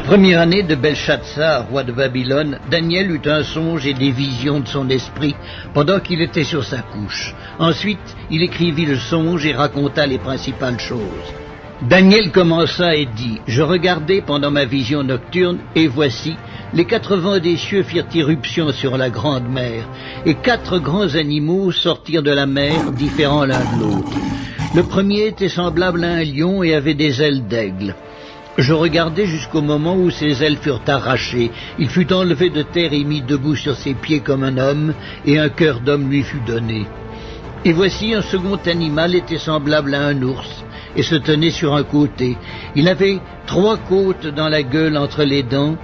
première année de Belshazzar, roi de Babylone, Daniel eut un songe et des visions de son esprit pendant qu'il était sur sa couche. Ensuite, il écrivit le songe et raconta les principales choses. Daniel commença et dit, « Je regardai pendant ma vision nocturne, et voici, les 4 vents des cieux firent irruption sur la grande mer, et 4 grands animaux sortirent de la mer, différents l'un de l'autre. Le premier était semblable à un lion et avait des ailes d'aigle. Je regardai jusqu'au moment où ses ailes furent arrachées. Il fut enlevé de terre et mis debout sur ses pieds comme un homme, et un cœur d'homme lui fut donné. Et voici un second animal était semblable à un ours, et se tenait sur un côté. Il avait 3 côtes dans la gueule entre les dents,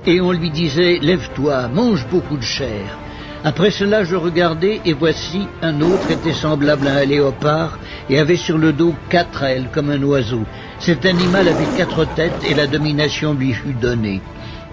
et on lui disait « Lève-toi, mange beaucoup de chair ». Après cela, je regardai, et voici, un autre était semblable à un léopard, et avait sur le dos 4 ailes, comme un oiseau. Cet animal avait 4 têtes, et la domination lui fut donnée.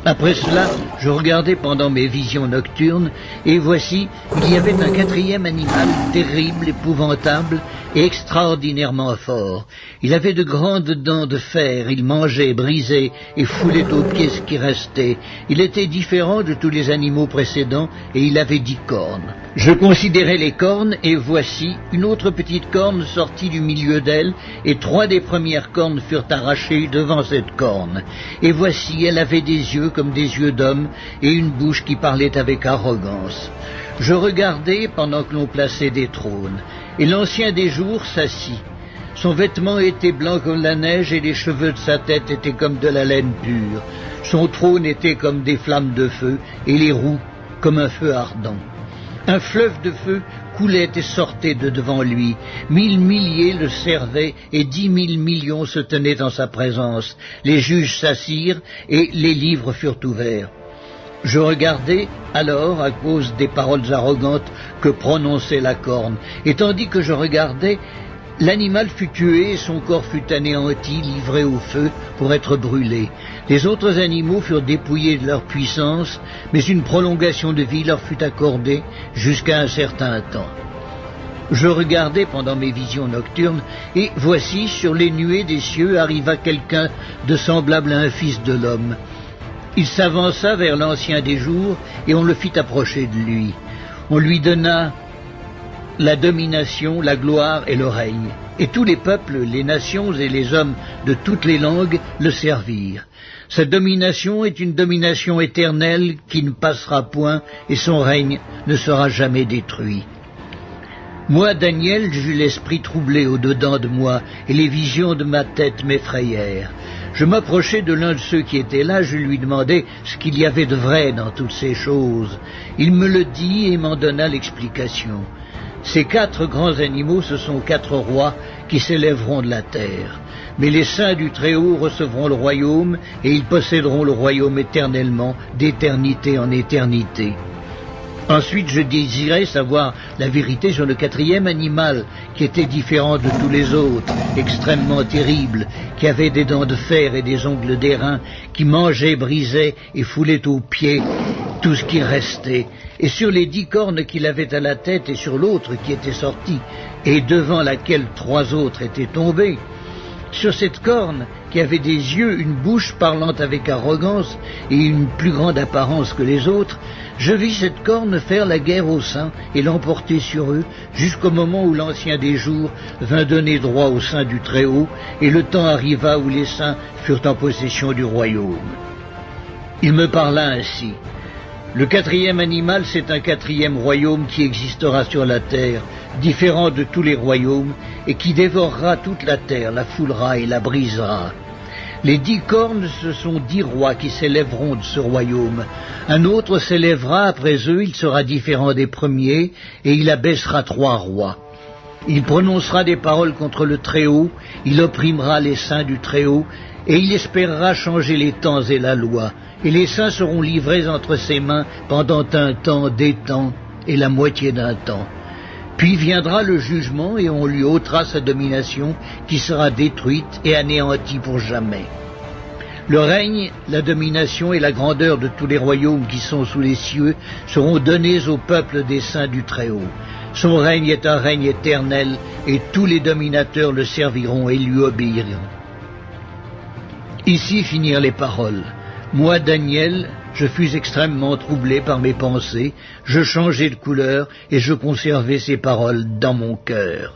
Après cela, je regardai pendant mes visions nocturnes, et voici, il y avait un 4e animal, terrible, épouvantable, et extraordinairement fort. Il avait de grandes dents de fer, il mangeait, brisait, et foulait aux pieds ce qui restait. Il était différent de tous les animaux précédents, et il avait 10 cornes. Je considérai les cornes, et voici, une autre petite corne sortit du milieu d'elle, et 3 des premières cornes furent arrachées devant cette corne. Et voici, elle avait des yeux comme des yeux d'homme, et une bouche qui parlait avec arrogance. Je regardai pendant que l'on plaçait des trônes, et l'ancien des jours s'assit. Son vêtement était blanc comme la neige, et les cheveux de sa tête étaient comme de la laine pure. Son trône était comme des flammes de feu, et les roues comme un feu ardent. Un fleuve de feu coulait et sortait de devant lui. 1000 milliers le servaient et 10 000 millions se tenaient en sa présence. Les juges s'assirent et les livres furent ouverts. Je regardai alors à cause des paroles arrogantes que prononçait la corne, et tandis que je regardais, l'animal fut tué et son corps fut anéanti, livré au feu pour être brûlé. Les autres animaux furent dépouillés de leur puissance, mais une prolongation de vie leur fut accordée jusqu'à un certain temps. Je regardai pendant mes visions nocturnes, et voici, sur les nuées des cieux arriva quelqu'un de semblable à un fils de l'homme. Il s'avança vers l'ancien des jours, et on le fit approcher de lui. On lui donna la domination, la gloire et le règne. Et tous les peuples, les nations et les hommes de toutes les langues le servirent. Sa domination est une domination éternelle qui ne passera point, et son règne ne sera jamais détruit. Moi, Daniel, j'eus l'esprit troublé au-dedans de moi, et les visions de ma tête m'effrayèrent. Je m'approchai de l'un de ceux qui étaient là, je lui demandai ce qu'il y avait de vrai dans toutes ces choses. Il me le dit et m'en donna l'explication. Ces 4 grands animaux, ce sont 4 rois qui s'élèveront de la terre. Mais les saints du Très-Haut recevront le royaume, et ils posséderont le royaume éternellement, d'éternité en éternité. Ensuite, je désirais savoir la vérité sur le 4e animal, qui était différent de tous les autres, extrêmement terrible, qui avait des dents de fer et des ongles d'airain, qui mangeait, brisait et foulait aux pieds tout ce qui restait. Et sur les 10 cornes qu'il avait à la tête et sur l'autre qui était sortie, et devant laquelle 3 autres étaient tombés, sur cette corne qui avait des yeux, une bouche parlant avec arrogance et une plus grande apparence que les autres, je vis cette corne faire la guerre aux saints et l'emporter sur eux jusqu'au moment où l'ancien des jours vint donner droit aux saints du Très-Haut, et le temps arriva où les saints furent en possession du royaume. Il me parla ainsi. Le 4e animal, c'est un 4e royaume qui existera sur la terre, différent de tous les royaumes, et qui dévorera toute la terre, la foulera et la brisera. Les 10 cornes, ce sont 10 rois qui s'élèveront de ce royaume. Un autre s'élèvera après eux, il sera différent des premiers, et il abaissera 3 rois. Il prononcera des paroles contre le Très-Haut, il opprimera les saints du Très-Haut, et il espérera changer les temps et la loi. Et les saints seront livrés entre ses mains pendant un temps, des temps, et la moitié d'un temps. Puis viendra le jugement, et on lui ôtera sa domination, qui sera détruite et anéantie pour jamais. Le règne, la domination et la grandeur de tous les royaumes qui sont sous les cieux seront donnés au peuple des saints du Très-Haut. Son règne est un règne éternel, et tous les dominateurs le serviront et lui obéiront. Ici finirent les paroles. Moi, Daniel, je fus extrêmement troublé par mes pensées, je changeai de couleur et je conservai ces paroles dans mon cœur.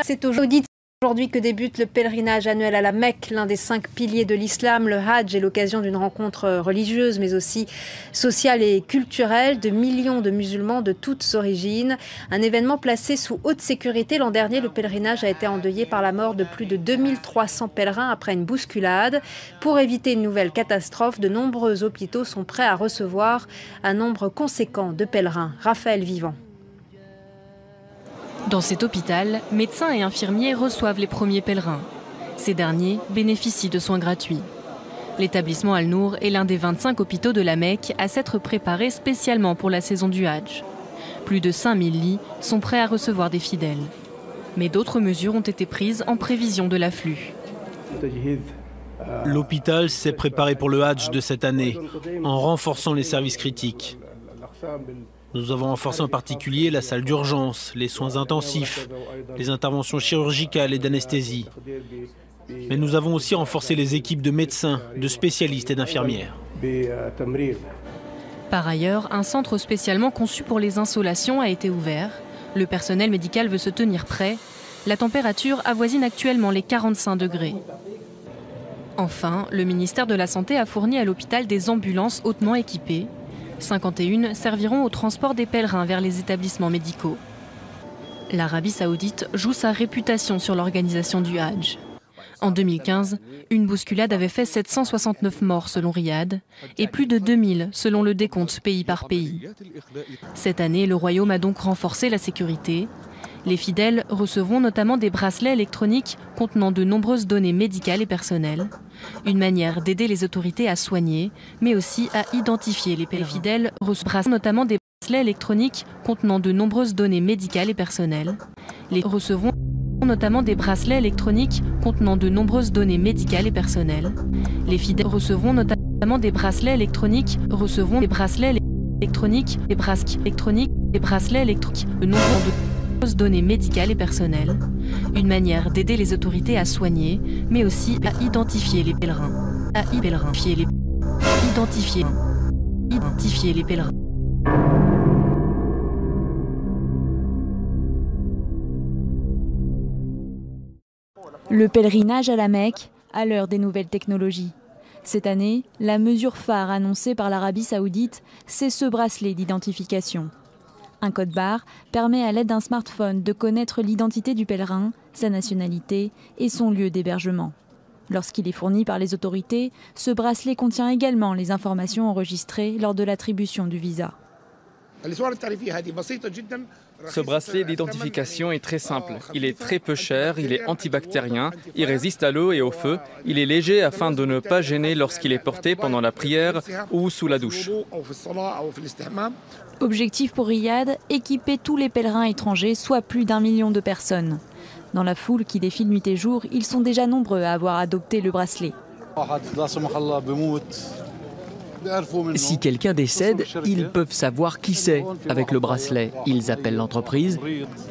C'est aujourd'hui que débute le pèlerinage annuel à la Mecque, l'un des 5 piliers de l'islam. Le Hajj est l'occasion d'une rencontre religieuse, mais aussi sociale et culturelle de millions de musulmans de toutes origines. Un événement placé sous haute sécurité. L'an dernier, le pèlerinage a été endeuillé par la mort de plus de 2300 pèlerins après une bousculade. Pour éviter une nouvelle catastrophe, de nombreux hôpitaux sont prêts à recevoir un nombre conséquent de pèlerins. Raphaël Vivant. Dans cet hôpital, médecins et infirmiers reçoivent les premiers pèlerins. Ces derniers bénéficient de soins gratuits. L'établissement Al-Nour est l'un des 25 hôpitaux de la Mecque à s'être préparé spécialement pour la saison du Hajj. Plus de 5000 lits sont prêts à recevoir des fidèles. Mais d'autres mesures ont été prises en prévision de l'afflux. L'hôpital s'est préparé pour le Hajj de cette année en renforçant les services critiques. Nous avons renforcé en particulier la salle d'urgence, les soins intensifs, les interventions chirurgicales et d'anesthésie. Mais nous avons aussi renforcé les équipes de médecins, de spécialistes et d'infirmières. Par ailleurs, un centre spécialement conçu pour les insolations a été ouvert. Le personnel médical veut se tenir prêt. La température avoisine actuellement les 45 degrés. Enfin, le ministère de la Santé a fourni à l'hôpital des ambulances hautement équipées. 51 serviront au transport des pèlerins vers les établissements médicaux. L'Arabie saoudite joue sa réputation sur l'organisation du Hajj. En 2015, une bousculade avait fait 769 morts selon Riyad et plus de 2000 selon le décompte pays par pays. Cette année, le royaume a donc renforcé la sécurité. Les fidèles recevront notamment des bracelets électroniques contenant de nombreuses données médicales et personnelles. Une manière d'aider les autorités à soigner, mais aussi à identifier les pèlerins. Les fidèles recevront notamment des bracelets électroniques contenant de nombreuses données médicales et personnelles. Les recevront notamment des bracelets électroniques contenant de nombreuses données médicales et personnelles. Les fidèles recevront notamment des bracelets électroniques, des bracelets électroniques, des bracelets électroniques, de nombreuses données médicales et personnelles. Une manière d'aider les autorités à soigner, mais aussi à identifier les pèlerins. Identifier les pèlerins. Le pèlerinage à la Mecque à l'heure des nouvelles technologies. Cette année, la mesure phare annoncée par l'Arabie saoudite, c'est ce bracelet d'identification. Un code barre permet à l'aide d'un smartphone de connaître l'identité du pèlerin, sa nationalité et son lieu d'hébergement. Lorsqu'il est fourni par les autorités, ce bracelet contient également les informations enregistrées lors de l'attribution du visa. Ce bracelet d'identification est très simple. Il est très peu cher, il est antibactérien, il résiste à l'eau et au feu. Il est léger afin de ne pas gêner lorsqu'il est porté pendant la prière ou sous la douche. Objectif pour Riyad, équiper tous les pèlerins étrangers, soit plus d'1 million de personnes. Dans la foule qui défile nuit et jour, ils sont déjà nombreux à avoir adopté le bracelet. Si quelqu'un décède, ils peuvent savoir qui c'est avec le bracelet. Ils appellent l'entreprise,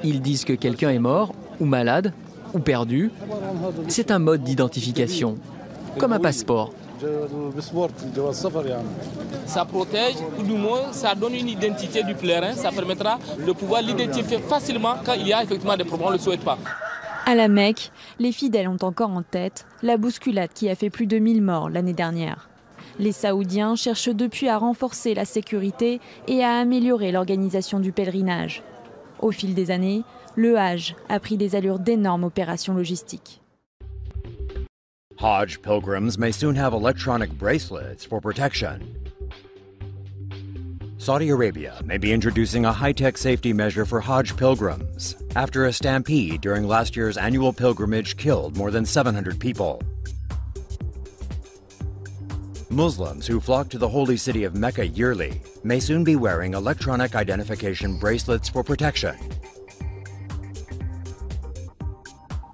ils disent que quelqu'un est mort, ou malade, ou perdu. C'est un mode d'identification, comme un passeport. Ça protège, ou du moins ça donne une identité du pèlerin, ça permettra de pouvoir l'identifier facilement quand il y a effectivement des problèmes, on ne le souhaite pas. À la Mecque, les fidèles ont encore en tête la bousculade qui a fait plus de 1000 morts l'année dernière. Les Saoudiens cherchent depuis à renforcer la sécurité et à améliorer l'organisation du pèlerinage. Au fil des années, le Hajj a pris des allures d'énormes opérations logistiques. Hajj pilgrims may soon have electronic bracelets for protection. Saudi Arabia may be introducing a high-tech safety measure for Hajj pilgrims after a stampede during last year's annual pilgrimage killed more than 700 people. Muslims who flock to the holy city of Mecca yearly may soon be wearing electronic identification bracelets for protection.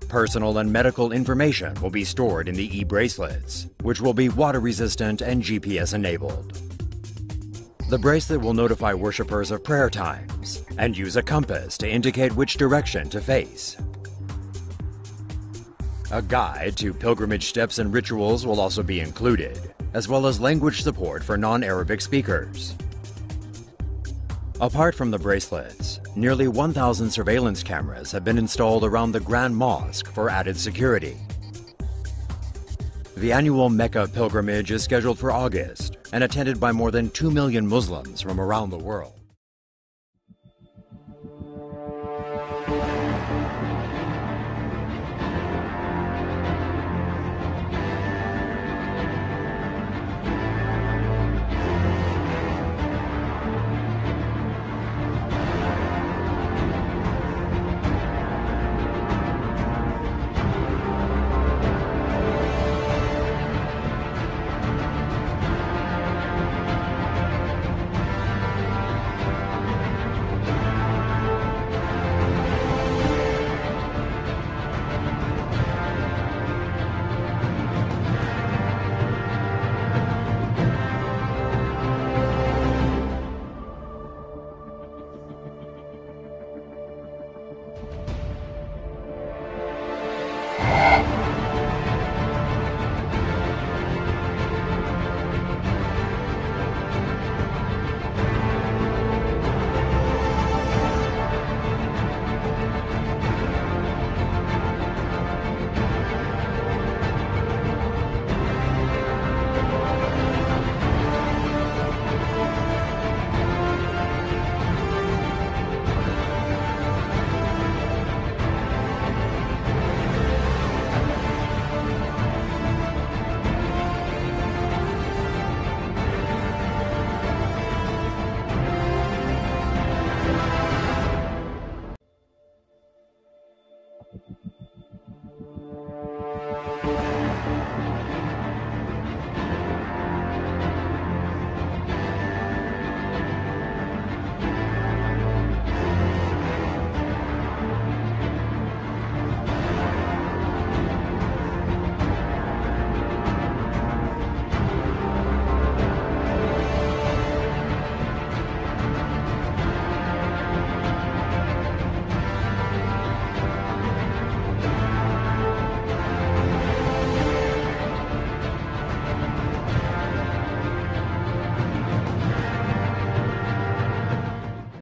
Personal and medical information will be stored in the e-bracelets, which will be water-resistant and GPS-enabled. The bracelet will notify worshippers of prayer times and use a compass to indicate which direction to face. A guide to pilgrimage steps and rituals will also be included, as well as language support for non-Arabic speakers. Apart from the bracelets, nearly 1,000 surveillance cameras have been installed around the Grand Mosque for added security. The annual Mecca pilgrimage is scheduled for August and attended by more than 2 million Muslims from around the world.